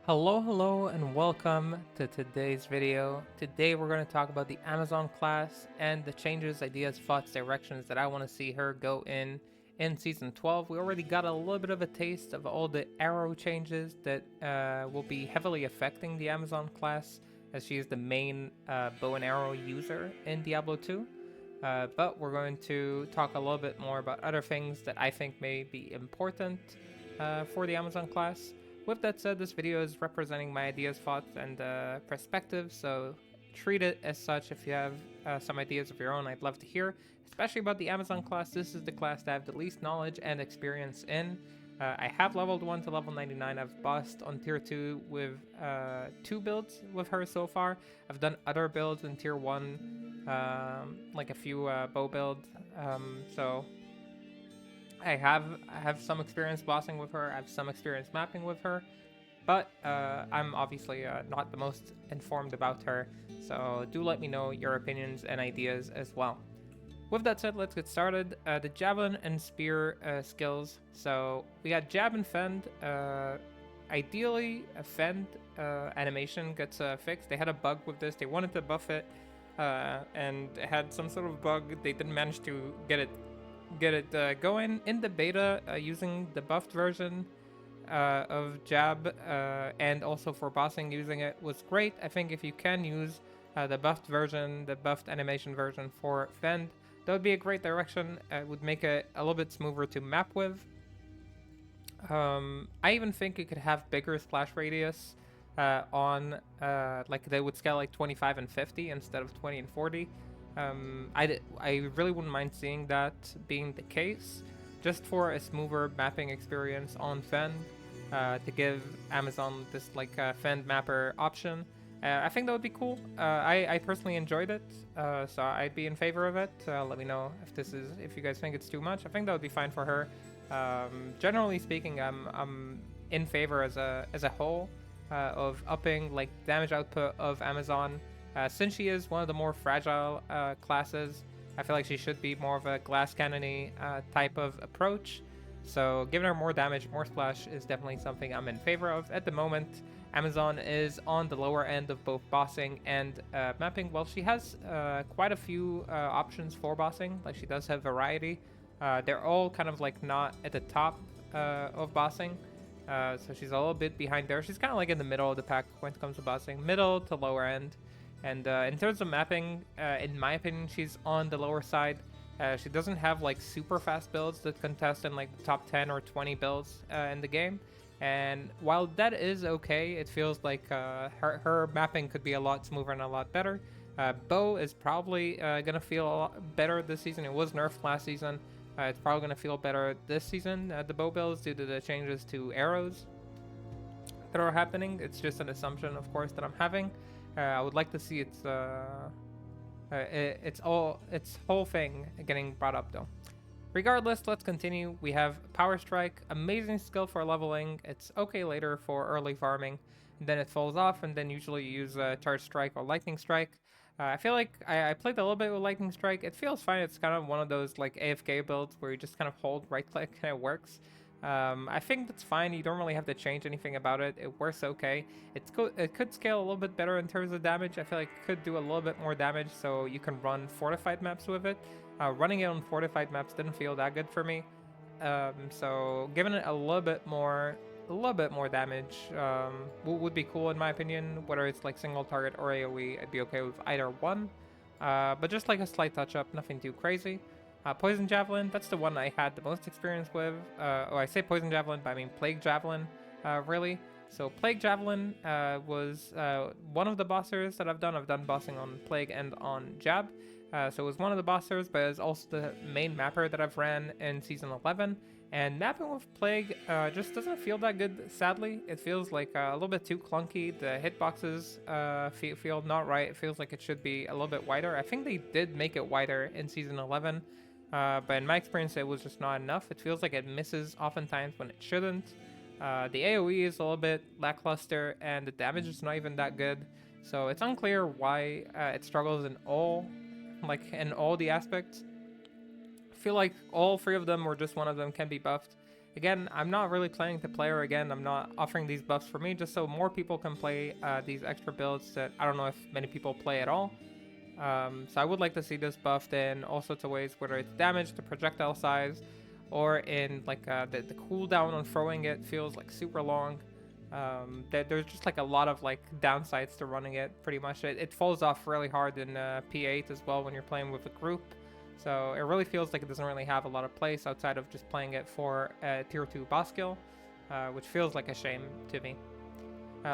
Hello, and welcome to today's video. Today we're going to talk about the Amazon class and the changes, ideas, thoughts, directions that I want to see her go in Season 12. We already got a little bit of a taste of all the arrow changes that will be heavily affecting the Amazon class, as she is the main bow and arrow user in Diablo 2. But we're going to talk a little bit more about other things that I think may be important for the Amazon class. With that said, this video is representing my ideas, thoughts, and perspectives, so treat it as such. If you have some ideas of your own, I'd love to hear, especially about the Amazon class. This is the class that I have the least knowledge and experience in. I have leveled 1 to level 99. I've bossed on tier 2 with 2 builds with her so far. I've done other builds in tier 1, like a few bow builds. So I have some experience bossing with her. I have some experience mapping with her, but I'm obviously not the most informed about her. So do let me know your opinions and ideas as well. With that said, let's get started. The javelin and spear skills. So we got jab and fend. Ideally, a fend animation gets fixed. They had a bug with this. They wanted to buff it, and it had some sort of bug. They didn't manage to get it going in the beta using the buffed version of Jab, and also for bossing using it was great. I think if you can use the buffed version, the buffed animation version for Fend, that would be a great direction. It would make it a little bit smoother to map with. I even think you could have bigger splash radius on like they would scale like 25 and 50 instead of 20 and 40. I really wouldn't mind seeing that being the case, just for a smoother mapping experience on Fend, to give Amazon this like Fend mapper option. I think that would be cool. I personally enjoyed it, so I'd be in favor of it. Let me know if you guys think it's too much. I think that would be fine for her. Generally speaking, I'm in favor as a whole of upping like damage output of Amazon. Since she is one of the more fragile classes, I feel like she should be more of a glass cannony type of approach. So giving her more damage, more splash is definitely something I'm in favor of. At the moment, Amazon is on the lower end of both bossing and mapping. Well, she has quite a few options for bossing. Like, she does have variety. They're all kind of like not at the top of bossing. So she's a little bit behind there. She's kind of like in the middle of the pack when it comes to bossing. Middle to lower end. And in terms of mapping, in my opinion, she's on the lower side. She doesn't have like super fast builds that contest in like the top 10 or 20 builds in the game. And while that is okay, it feels like her mapping could be a lot smoother and a lot better. Bow is probably going to feel a lot better this season. It was nerfed last season. It's probably going to feel better this season, the bow builds, due to the changes to arrows that are happening. It's just an assumption, of course, that I'm having. I would like to see its whole thing getting brought up though. Regardless, let's continue. We have Power Strike, amazing skill for leveling. It's okay later for early farming, and then it falls off, and then usually you use Charge Strike or Lightning Strike. I feel like I played a little bit with Lightning Strike. It feels fine. It's kind of one of those like AFK builds where you just kind of hold right click and it works. I think that's fine. You don't really have to change anything about it. It works okay. It could scale a little bit better in terms of damage. I feel like it could do a little bit more damage, so you can run fortified maps with it. Running it on fortified maps didn't feel that good for me. So giving it a little bit more damage would be cool in my opinion. Whether it's like single target or AoE, I'd be okay with either one. But just like a slight touch up, nothing too crazy. Poison Javelin, that's the one I had the most experience with. I say Poison Javelin, but I mean Plague Javelin, really. So Plague Javelin was one of the bossers that I've done. I've done bossing on Plague and on Jab. So it was one of the bossers, but it's also the main mapper that I've ran in Season 11. And mapping with Plague just doesn't feel that good, sadly. It feels like a little bit too clunky. The hitboxes feel not right. It feels like it should be a little bit wider. I think they did make it wider in Season 11. But in my experience, it was just not enough. It feels like it misses oftentimes when it shouldn't. The AoE is a little bit lackluster, and the damage is not even that good. So it's unclear why it struggles in all the aspects. I feel like all three of them, or just one of them, can be buffed. Again, I'm not really planning to play her again. I'm not offering these buffs for me, just so more people can play these extra builds that I don't know if many people play at all. So I would like to see this buffed in all sorts of ways, whether it's damage, the projectile size, or in like the cooldown on throwing it feels like super long. There's just like a lot of like downsides to running it. Pretty much, it falls off really hard in P8 as well when you're playing with a group. So it really feels like it doesn't really have a lot of place outside of just playing it for tier 2 boss skill, which feels like a shame to me.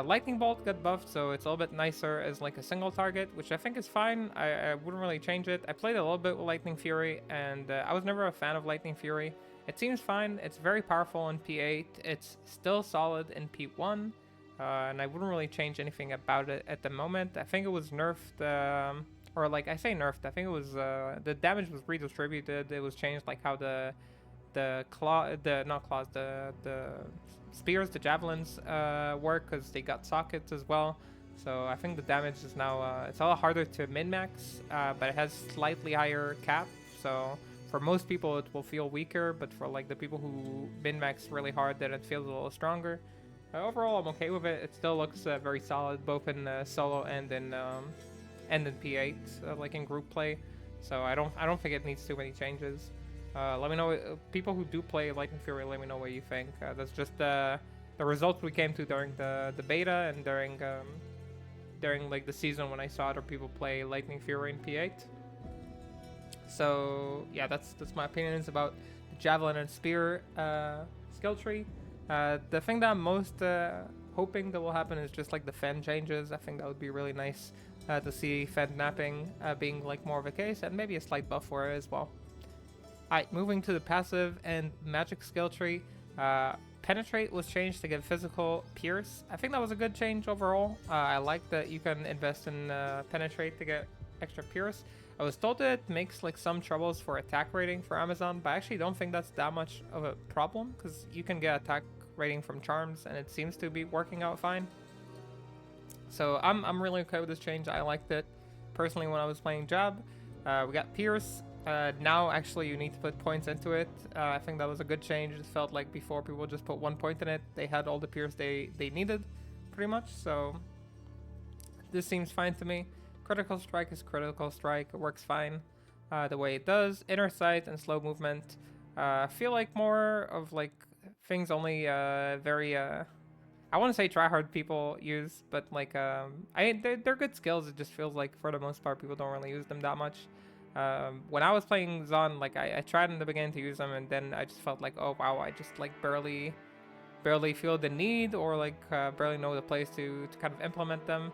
Lightning Bolt got buffed, so it's a little bit nicer as like a single target, which I think is fine. I wouldn't really change it. I played a little bit with Lightning Fury, and I was never a fan of Lightning Fury. It seems fine. It's very powerful in P8. It's still solid in P1, and I wouldn't really change anything about it at the moment. I think it was nerfed, or like I say nerfed. I think it was the damage was redistributed. It was changed like how the spears, the javelins work, because they got sockets as well. So I think the damage is now it's a lot harder to min-max, but it has slightly higher cap. So for most people it will feel weaker, but for like the people who min-max really hard, then it feels a little stronger. Overall, I'm okay with it. It still looks very solid, both in solo and in P8, like in group play. So I don't think it needs too many changes. Let me know, people who do play Lightning Fury, let me know what you think. That's just the results we came to during the beta and during like the season when I saw other people play Lightning Fury in P8. So yeah, that's my opinions about the Javelin and Spear skill tree. The thing that I'm most hoping that will happen is just like the Fen changes. I think that would be really nice to see Fen napping being like more of a case, and maybe a slight buff for it as well. Alright, moving to the passive and magic skill tree. Penetrate was changed to get physical pierce. I think that was a good change overall. I like that you can invest in Penetrate to get extra pierce. I was told that it makes like some troubles for attack rating for Amazon, but I actually don't think that's that much of a problem, because you can get attack rating from charms and it seems to be working out fine. So I'm really okay with this change. I liked it personally when I was playing Jav. We got pierce. Now actually you need to put points into it. I think that was a good change. It felt like before people just put 1 point in it. They had all the pierce they needed pretty much. So this seems fine to me. Critical strike is critical strike. It works fine the way it does. Inner sight and slow movement. I feel like more of like things only very I want to say tryhard people use, but like they're good skills. It just feels like for the most part people don't really use them that much. When I was playing Zon, like I tried in the beginning to use them, and then I just felt like, oh wow, I just like barely feel the need, or like barely know the place to kind of implement them.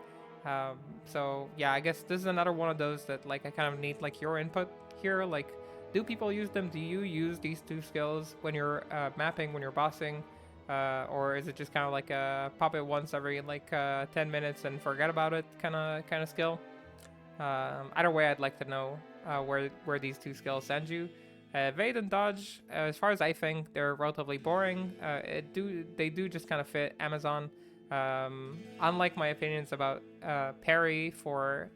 So yeah, I guess this is another one of those that like I kind of need like your input here. Like, do people use them? Do you use these two skills when you're mapping, when you're bossing? Or is it just kind of like a pop it once every like 10 minutes and forget about it kind of skill? Either way, I'd like to know where these two skills send you. Evade and dodge, as far as I think, they're relatively boring. They do just kind of fit Amazon. Unlike my opinions about parry for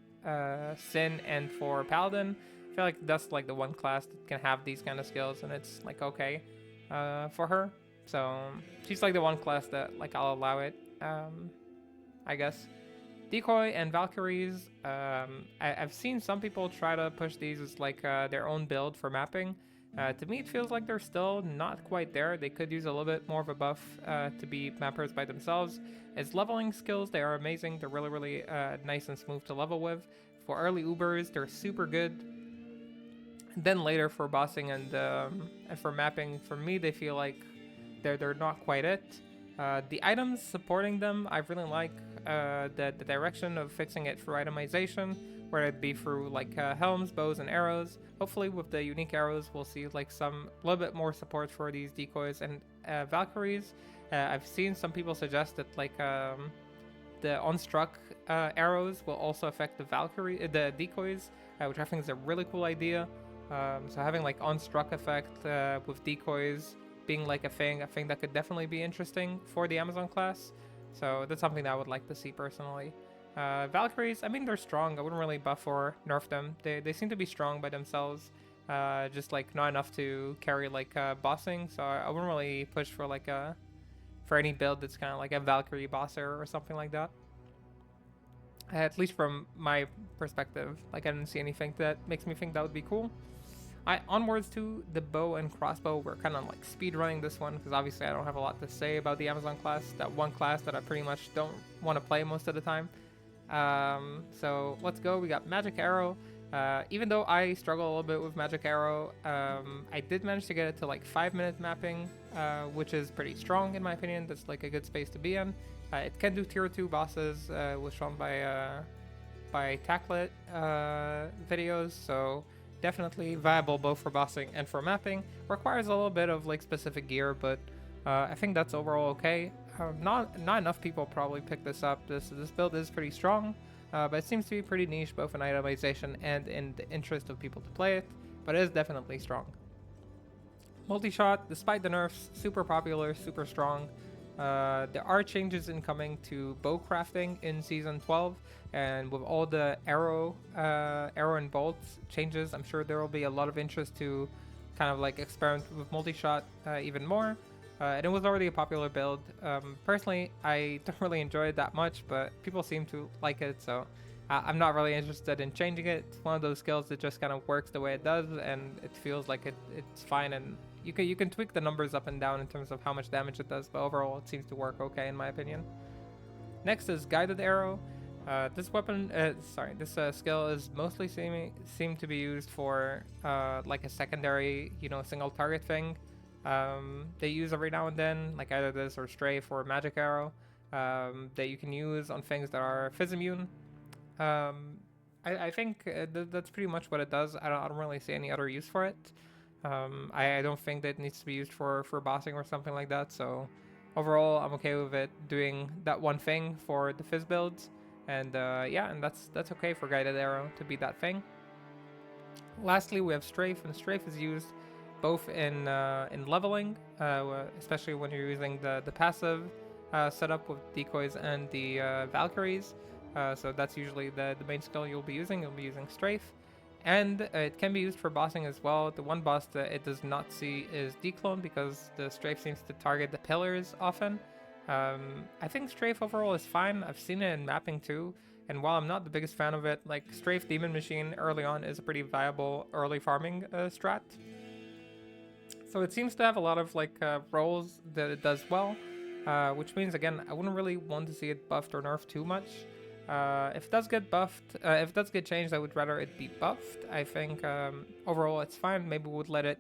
Sin and for Paladin, I feel like that's like the one class that can have these kind of skills, and it's like okay for her. So she's like the one class that like I'll allow it, I guess. Decoy and Valkyries, I've seen some people try to push these as like their own build for mapping. To me, it feels like they're still not quite there. They could use a little bit more of a buff to be mappers by themselves. As leveling skills, they are amazing. They're really, really nice and smooth to level with. For early Ubers, they're super good. Then later for bossing and for mapping, for me, they feel like they're not quite it. The items supporting them, I really like the direction of fixing it through itemization, whether it be through like helms, bows, and arrows. Hopefully with the unique arrows, we'll see like a little bit more support for these decoys and Valkyries. I've seen some people suggest that like the unstruck arrows will also affect the decoys, which I think is a really cool idea. So having like unstruck effect with decoys being like a thing, I think that could definitely be interesting for the Amazon class. So that's something that I would like to see personally. Valkyries, I mean, they're strong. I wouldn't really buff or nerf them. They seem to be strong by themselves. just like not enough to carry like bossing. So I wouldn't really push for like a for any build that's kind of like a Valkyrie bosser or something like that. At least from my perspective, like I didn't see anything that makes me think that would be cool. Onwards to the bow and crossbow, we're kind of like speed running this one because obviously I don't have a lot to say about the Amazon class, that one class that I pretty much don't want to play most of the time. So let's go. We got Magic Arrow. Even though I struggle a little bit with Magic Arrow, I did manage to get it to like 5-minute mapping, which is pretty strong in my opinion. That's like a good space to be in. It can do tier 2 bosses, was shown by Tacklet videos, so definitely viable both for bossing and for mapping. Requires a little bit of like specific gear, but I think that's overall okay. Not enough people probably pick this up. This build is pretty strong, but it seems to be pretty niche both in itemization and in the interest of people to play it, but it is definitely strong. Multi-shot, despite the nerfs, super popular, super strong. There are changes incoming to bow crafting in Season 12, and with all the arrow and bolts changes, I'm sure there will be a lot of interest to kind of like experiment with multi-shot even more. And it was already a popular build. Personally, I don't really enjoy it that much, but people seem to like it, so I'm not really interested in changing it. It's one of those skills that just kind of works the way it does, and it feels like it's fine, and you can tweak the numbers up and down in terms of how much damage it does, but overall it seems to work okay in my opinion. Next is Guided Arrow. This skill is mostly seem to be used for like a secondary, single target thing. They use every now and then, like either this or Strafe or Magic Arrow, that you can use on things that are Fizz immune. I think that's pretty much what it does. I don't really see any other use for it. I don't think that it needs to be used for bossing or something like that, so overall I'm okay with it doing that one thing for the Fizz builds, and and that's okay for Guided Arrow to be that thing. Lastly, we have Strafe, and Strafe is used both in leveling, especially when you're using the passive setup with decoys and the Valkyries, so that's usually the main skill you'll be using. You'll be using Strafe. And it can be used for bossing as well. The one boss that it does not see is Declone, because the Strafe seems to target the pillars often. I think Strafe overall is fine. I've seen it in mapping too, and while I'm not the biggest fan of it, like Strafe Demon Machine early on is a pretty viable early farming strat. So it seems to have a lot of like roles that it does well, which means again I wouldn't really want to see it buffed or nerfed too much. If it does get buffed, if it does get changed, I would rather it be buffed. I think overall it's fine. Maybe we would let it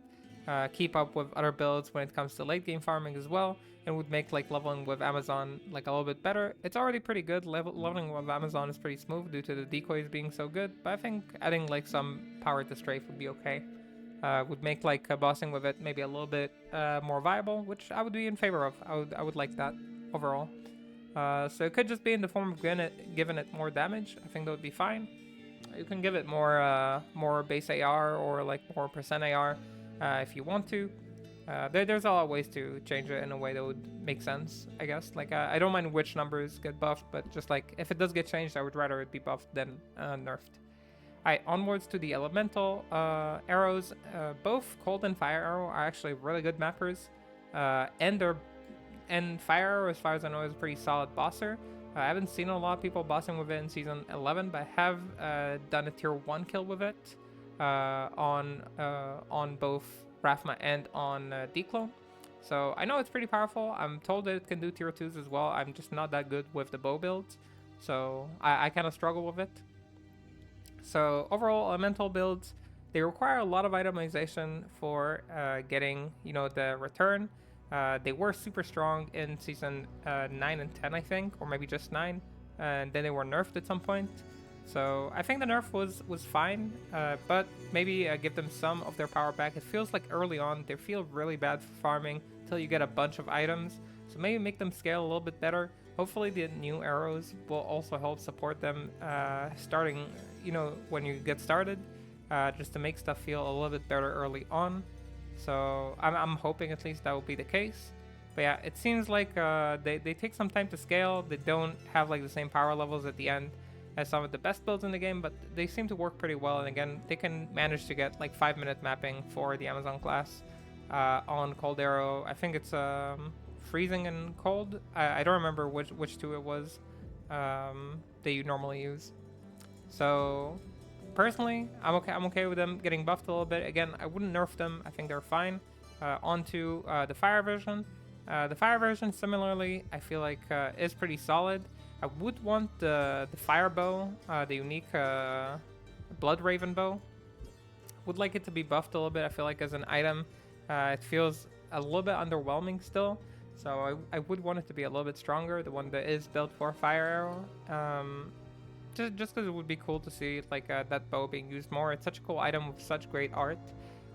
keep up with other builds when it comes to late game farming as well, and would make like leveling with Amazon like a little bit better. It's already pretty good. Leveling with Amazon is pretty smooth due to the decoys being so good, but I think adding like some power to Strafe would be okay. Would make like bossing with it maybe a little bit more viable, which I would be in favor of. I would like that overall. So it could just be in the form of giving it more damage. I think that would be fine. You can give it more base AR or like more percent AR if you want to. There's a lot of ways to change it in a way that would make sense, I guess. Like I don't mind which numbers get buffed, but just like if it does get changed, I would rather it be buffed than nerfed. Alright, onwards to the elemental arrows. Both Cold and Fire Arrow are actually really good mappers, and Fire Arrow, as far as I know, is a pretty solid bosser. I haven't seen a lot of people bossing with it in Season 11, but I have done a tier 1 kill with it on both Raphma and on Declone. So I know it's pretty powerful. I'm told that it can do tier 2s as well. I'm just not that good with the bow builds, so I kind of struggle with it. So overall, elemental builds, they require a lot of itemization for getting, the return. They were super strong in Season 9 and 10, I think, or maybe just 9, and then they were nerfed at some point. So I think the nerf was fine, but maybe give them some of their power back. It feels like early on they feel really bad for farming until you get a bunch of items, so maybe make them scale a little bit better. Hopefully the new arrows will also help support them starting, when you get started, just to make stuff feel a little bit better early on. So I'm hoping at least that will be the case. But yeah, it seems like they take some time to scale. They don't have like the same power levels at the end. as some of the best builds in the game, but they seem to work pretty well. And again, they can manage to get like 5-minute mapping for the Amazon class on Cold Arrow. I think it's freezing and cold. I don't remember which two it was that you normally use. So personally, I'm okay with them getting buffed a little bit. Again, I wouldn't nerf them. I think they're fine. Onto the fire version. The fire version, similarly, I feel like is pretty solid. I would want the fire bow, the unique Blood Raven bow. Would like it to be buffed a little bit. I feel like as an item, it feels a little bit underwhelming still. So I would want it to be a little bit stronger, the one that is built for fire arrow. Just because it would be cool to see like that bow being used more. It's such a cool item with such great art,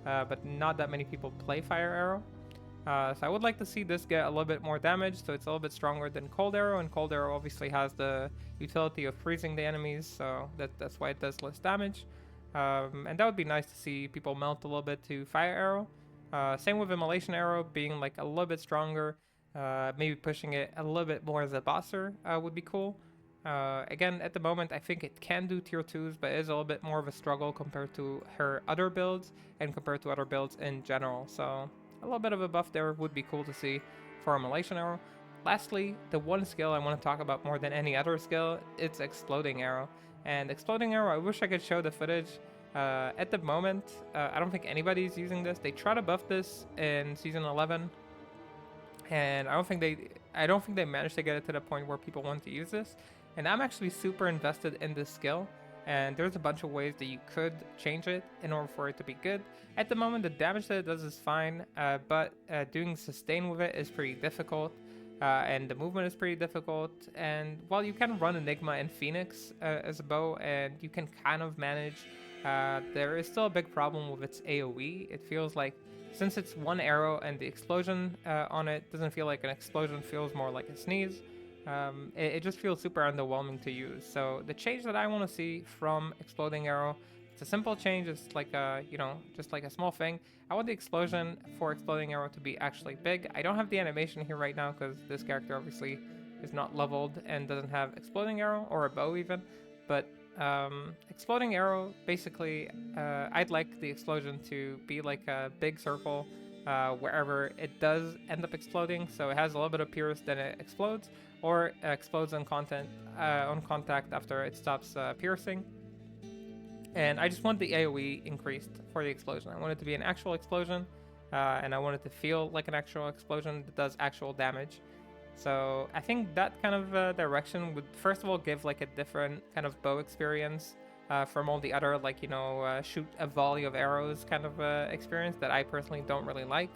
but not that many people play fire arrow. So I would like to see this get a little bit more damage, so it's a little bit stronger than Cold Arrow, and Cold Arrow obviously has the utility of freezing the enemies, so that's why it does less damage. And that would be nice to see people melt a little bit to Fire Arrow. Same with Immolation Arrow being like a little bit stronger, maybe pushing it a little bit more as a bosser would be cool. Again, at the moment, I think it can do tier 2s, but it is a little bit more of a struggle compared to her other builds and compared to other builds in general, so a little bit of a buff there would be cool to see for Immolation Arrow. Lastly, the one skill I want to talk about more than any other skill, it's Exploding Arrow. And Exploding Arrow, I wish I could show the footage. At the moment, I don't think anybody's using this. They try to buff this in Season 11, and I don't think they managed to get it to the point where people want to use this. And I'm actually super invested in this skill. And there's a bunch of ways that you could change it in order for it to be good. At the moment, the damage that it does is fine, but doing sustain with it is pretty difficult, and the movement is pretty difficult. And while you can run Enigma and Phoenix as a bow, and you can kind of manage, there is still a big problem with its AoE. It feels like, since it's one arrow and the explosion on it doesn't feel like an explosion, feels more like a sneeze. It just feels super underwhelming to use. So the change that I want to see from Exploding Arrow, it's a simple change. It's like a, just like a small thing. I want the explosion for Exploding Arrow to be actually big. I don't have the animation here right now because this character obviously is not leveled and doesn't have Exploding Arrow or a bow even. But Exploding Arrow, basically, I'd like the explosion to be like a big circle wherever it does end up exploding. So it has a little bit of pierce, then it explodes, or explodes on contact after it stops piercing. And I just want the AoE increased for the explosion. I want it to be an actual explosion, and I want it to feel like an actual explosion that does actual damage. So I think that kind of direction would first of all give like a different kind of bow experience from all the other, like, shoot a volley of arrows kind of experience that I personally don't really like.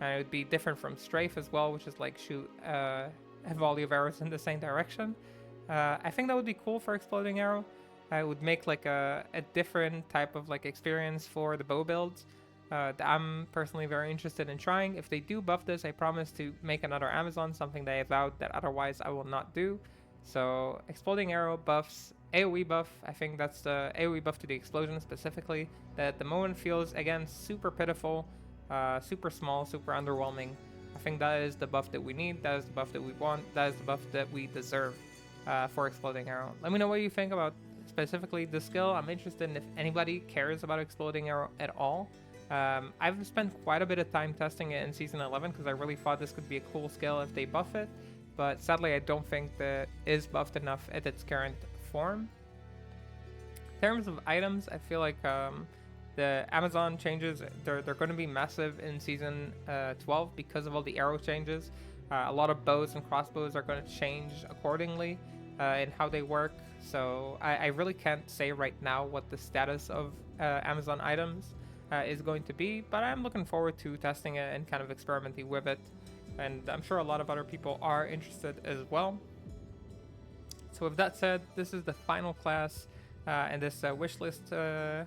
And it would be different from Strafe as well, which is like shoot a volley of arrows in the same direction. I think that would be cool for Exploding Arrow. It would make like a different type of like experience for the bow builds that I'm personally very interested in trying. If they do buff this, I promise to make another Amazon, something they have vowed that otherwise I will not do. So Exploding Arrow buffs, AoE buff, I think that's the AoE buff to the explosion specifically, that at the moment feels, again, super pitiful, super small, super underwhelming. I think that is the buff that we need, that is the buff that we want, that is the buff that we deserve for Exploding Arrow. Let me know what you think about specifically the skill. I'm interested in if anybody cares about Exploding Arrow at all. I've spent quite a bit of time testing it in Season 11 because I really thought this could be a cool skill if they buff it, but sadly I don't think that it is buffed enough at its current form. In terms of items, I feel like the Amazon changes, they're going to be massive in Season 12 because of all the arrow changes. A lot of bows and crossbows are going to change accordingly in how they work, so I really can't say right now what the status of Amazon items is going to be, but I'm looking forward to testing it and kind of experimenting with it, and I'm sure a lot of other people are interested as well. So with that said, this is the final class in this wishlist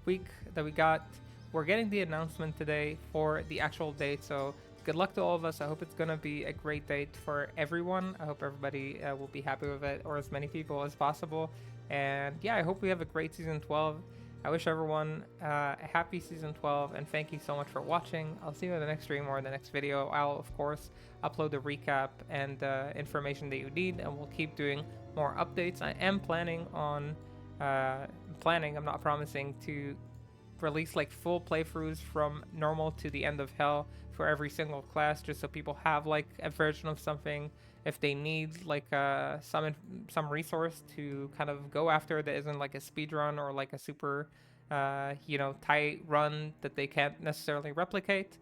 week that we got. We're getting the announcement today for the actual date, so good luck to all of us. I hope it's going to be a great date for everyone. I hope everybody will be happy with it, or as many people as possible. And yeah, I hope we have a great Season 12. I wish everyone a happy season 12, and thank you so much for watching. I'll see you in the next stream or in the next video. I'll, of course, upload the recap and information that you need, and we'll keep doing more updates. I am planning on, I'm not promising, to release like full playthroughs from normal to the end of hell for every single class, just so people have like a version of something if they need like some resource to kind of go after that isn't like a speed run or like a super tight run that they can't necessarily replicate,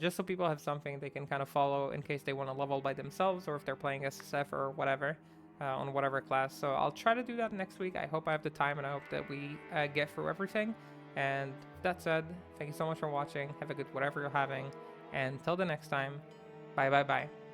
just so people have something they can kind of follow in case they want to level by themselves or if they're playing SSF or whatever. On whatever class. So I'll try to do that next week. I hope I have the time, and I hope that we get through everything. And that said, thank you so much for watching. Have a good whatever you're having. And till the next time, bye bye bye.